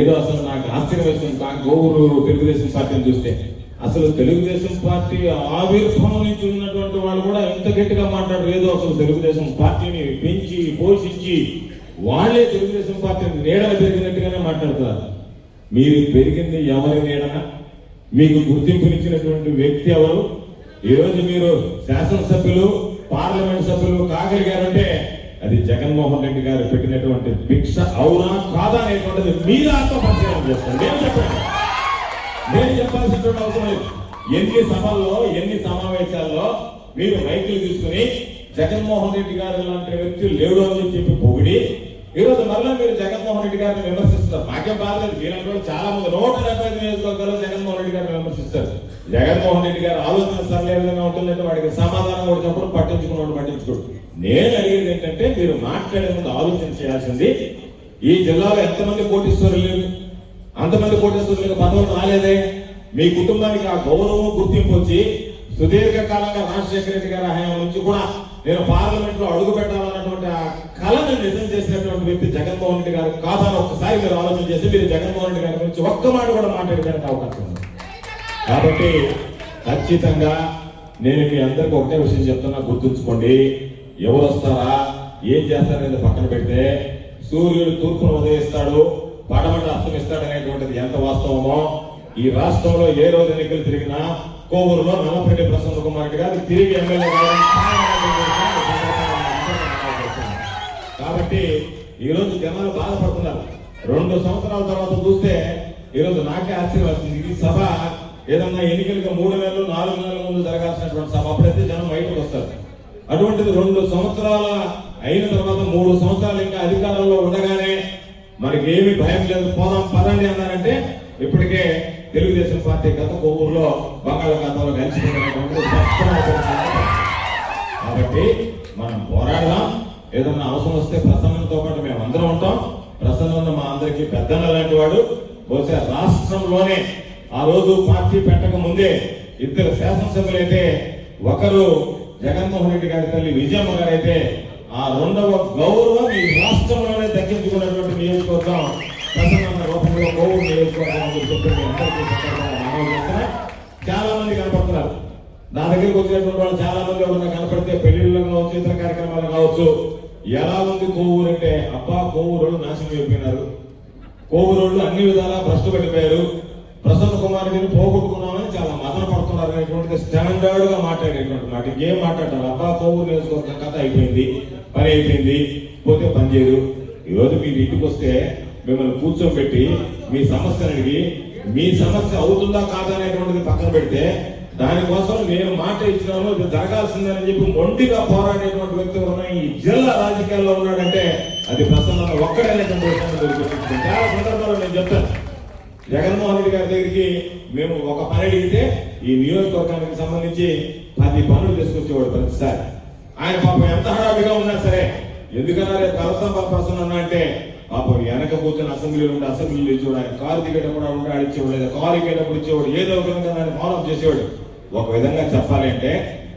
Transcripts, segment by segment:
ఏదో అసలు నాకు ఆశ్చర్యం వేస్తుంది గోవురు తెలుగుదేశం పార్టీని చూస్తే. అసలు తెలుగుదేశం పార్టీ ఆవిర్భావం నుంచి ఉన్నటువంటి వాళ్ళు కూడా ఇంత గట్టిగా మాట్లాడరు. ఏదో అసలు తెలుగుదేశం పార్టీని పెంచి పోషించి వాళ్ళే తెలుగుదేశం పార్టీని నీడన పెరిగినట్టుగానే మాట్లాడుతున్నారు. మీరు పెరిగింది ఎవరి నీడన? మీకు గుర్తింపునిచ్చినటువంటి వ్యక్తి ఎవరు? ఈరోజు మీరు శాసనసభ్యులు పార్లమెంట్ సభ్యులు కాగలిగారంటే అది జగన్మోహన్ రెడ్డి గారు పెట్టినటువంటి భిక్ష అవునా కాదా అనేటువంటిది మీరు ఆత్మపరిశీలన చేస్తారు. నేను చెప్పాల్సినటువంటి అవసరం లేదు. ఎన్ని సభల్లో ఎన్ని సమావేశాల్లో మీరు మైకులు తీసుకుని జగన్మోహన్ రెడ్డి గారు లాంటి వ్యక్తి లేడు అని చెప్పి పొగిడి ఈరోజు మళ్ళీ మీరు జగన్మోహన్ రెడ్డి గారిని విమర్శిస్తారు. నాకేం బాధలేదు. మీరంటే చాలా మంది 175 నియోజకవర్గాల్లో జగన్మోహన్ రెడ్డి గారిని విమర్శిస్తారు. జగన్మోహన్ రెడ్డి గారు ఆలోచన సరళ ఏ విధంగా ఉంటుందంటే వాడికి సమాధానం కూడా చెప్పడం పట్టించుకోడు. నేను అడిగేది ఏంటంటే మీరు మాట్లాడే ముందు ఆలోచన చేయాల్సింది ఈ జిల్లాలో ఎంతమంది కోటీశ్వరులు లేరు, అంతమంది కోటీశ్వరులకు పదవులు రాలేదే. మీ కుటుంబానికి ఆ గౌరవం గుర్తింపు వచ్చి సుదీర్ఘకాలంగా రాజశేఖర రెడ్డి గారి హయాం నుంచి కూడా నేను పార్లమెంట్ లో అడుగు పెట్టాలన్నటువంటి ఆ కళను నిజం చేసినటువంటి వ్యక్తి జగన్మోహన్ రెడ్డి గారు కాదని ఒక్కసారి మీరు ఆలోచన చేసి మీరు జగన్మోహన్ రెడ్డి గారి గురించి ఒక్క మాట కూడా మాట్లాడడానికి అవకాశం ఉంది. కాబట్టి ఖచ్చితంగా నేను మీ అందరికీ ఒకటే విషయం చెప్తున్నా, గుర్తుంచుకోండి. ఎవరు వస్తారా ఏం చేస్తారనేది పక్కన పెడితే సూర్యుడు తూర్పును ఉదయిస్తాడు పడమట అస్తమిస్తాడు అనేటువంటిది ఎంత వాస్తవమో ఈ రాష్ట్రంలో ఏ రోజు ఎన్నికలు తిరిగినా కోవూరులో నల్లపరెడ్డి ప్రసన్న కుమార్ రెడ్డి గారు తిరిగి ఎమ్మెల్యే కాబట్టి ఈ రోజు జనాలు బాధపడుతున్నారు. 2 సంవత్సరాల తర్వాత చూస్తే ఈ రోజు నాకే ఆశ్చర్యం వస్తుంది. ఈ సభ ఏదన్నా ఎన్నికలకు 3 నెలలు 4 నెలల ముందు జరగాల్సినటువంటి సభ అప్పుడైతే జనం బయటకు వస్తారు. అటువంటిది 2 సంవత్సరాల అయిన తర్వాత 3 సంవత్సరాలు ఇంకా అధికారంలో ఉండగానే మనకి ఏమి భయం లేదు, పోదాం పదండి అన్నారంటే ఇప్పటికే తెలుగుదేశం పార్టీ గత కోవూరులో బంగాళాఖాతంలో కలిసిపోయినటువంటి. కాబట్టి మనం పోరాడదాం. ఏదన్నా అవసరం వస్తే ప్రసన్నంతో పాటు మేము అందరం ఉంటాం. ప్రసన్న మా అందరికీ పెద్దన్న లాంటి వాడు. బహుశా రాష్ట్రంలోనే ఆ రోజు పార్టీ పెట్టక ముందే 2 శాసనసభ్యులైతే ఒకరు జగన్మోహన్ రెడ్డి గారి తల్లి విజయమ్మ గారు అయితే ఆ 2వ గౌరవం ఈ రాష్ట్రంలోనే దక్కించుకున్నటువంటి నియోజకవర్గం ప్రసన్న రూపంలో కోవూరు నియోజకవర్గం. చాలా మంది కనపడుతున్నారు. నా దగ్గరికి వచ్చినటువంటి వాళ్ళు చాలా మంది ఎవరైనా కనపడితే పెళ్లిళ్ళు కావచ్చు, ఇతర కార్యక్రమాలు కావచ్చు. ఎలా ఉంది కోవూరు అంటే అబ్బా కోవూరు నాశనం అయిపోయినారు, కోవూరు అన్ని విధాలా భ్రష్టు పడిపోయారు, ప్రసన్న కుమార్ రెడ్డిని పోగొట్టుకున్నామని చాలా మదన పడుతున్నారు అనేటువంటి స్టాండర్డ్ గా మాట్లాడేటువంటి మాట. ఇంకేం మాట్లాడతారు? అబ్బా కోవూరు నియోజకవర్గం కథ అయిపోయింది, పని అయిపోయింది, పోతే పని చేయరు. ఈరోజు మీరు ఇంటికి వస్తే మిమ్మల్ని కూర్చోబెట్టి మీ సమస్యను అడిగి మీ సమస్య అవుతుందా కాదా అనేటువంటిది పక్కన పెడితే దానికోసం నేను మాట ఇచ్చినాను ఇది జరగాల్సిందని చెప్పి మొండిగా పోరాడేటువంటి వ్యక్తి ఈ జిల్లా రాజకీయాల్లో ఉన్నాడంటే అది ప్రసన్న ఒక్కడైనటువంటి విషయాన్ని చాలా సందర్భాల్లో నేను చెప్తాను. జగన్మోహన్ రెడ్డి గారి దగ్గరికి మేము ఒక పని అడిగితే ఈ నియోజకవర్గానికి సంబంధించి 10 పనులు తీసుకొచ్చేవాడు ప్రతిసారి. ఆయన పాపం ఎంత హడావిగా ఉన్నా సరే ఎందుకన్నా రేపు కలుద్దాం ప్రసన్న ఉన్నా అంటే పాపం వెనక కూర్చొని అసెంబ్లీలో ఉండి అసెంబ్లీలో ఇచ్చేవాడు. ఆయన కారు దిగేటప్పుడు ఉండి ఆడిచ్చేవాడు, లేదా కారు ఎక్కేటప్పుడు ఇచ్చేవాడు, ఏదో ఒక విధంగా ఆయన ఫాలో చేసేవాడు. ఒక విధంగా చెప్పాలి అంటే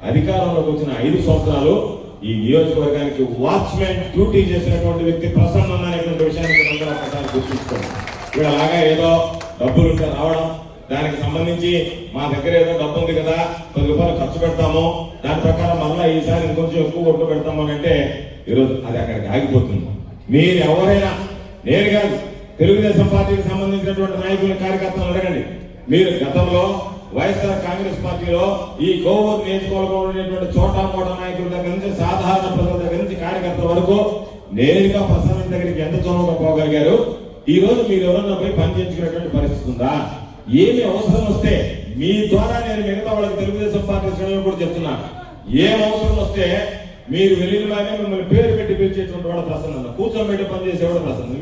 అధికారంలోకి వచ్చిన 5 సంవత్సరాలు ఈ నియోజకవర్గానికి వాచ్మెన్ డ్యూటీ చేసినటువంటి వ్యక్తి ప్రసన్న అనేటువంటి విషయాన్ని అందరూ ఒకసారి గుర్తుంచుకోండి. ఇప్పుడు అలాగా ఏదో డబ్బులుంటే రావడం, దానికి సంబంధించి మా దగ్గర ఏదో డబ్బు ఉంది కదా 10 రూపాయలు ఖర్చు పెడతాము, దాని ప్రకారం మళ్ళీ ఈసారి ఇంకొంచెం ఎక్కువ కొట్టు పెడతాము అని అంటే ఈరోజు అది అక్కడికి ఆగిపోతుంది. మీరు ఎవరైనా, నేను కాదు, తెలుగుదేశం పార్టీకి సంబంధించినటువంటి నాయకుల కార్యకర్తలు అడగండి. మీరు గతంలో వైఎస్ఆర్ కాంగ్రెస్ పార్టీలో ఈ కోవూరు నియోజకవర్గంలో ఉండేటువంటి చోటా మోటా నాయకుల దగ్గర నుంచి సాధారణ ప్రజల దగ్గర నుంచి కార్యకర్తల వరకు నేరుగా ప్రసన్న దగ్గరికి ఎంత చొరవగా పోగలిగారు? ఈ రోజు మీరు ఎవరన్నా పోయి పనిచేయించుకునేటువంటి పరిస్థితి ఉందా? ఏమి అవసరం వస్తే మీ ద్వారా నేను మిగతా వాళ్ళకి తెలుగుదేశం పార్టీ శ్రేణులు కూడా చెప్తున్నా, ఏం అవసరం వస్తే మీరు వెళ్ళిన మిమ్మల్ని పేరు పెట్టి పిలిచేటువంటి వాడు ప్రసన్న, కూర్చోబెట్టి పనిచేసేవాడు ప్రసన్న.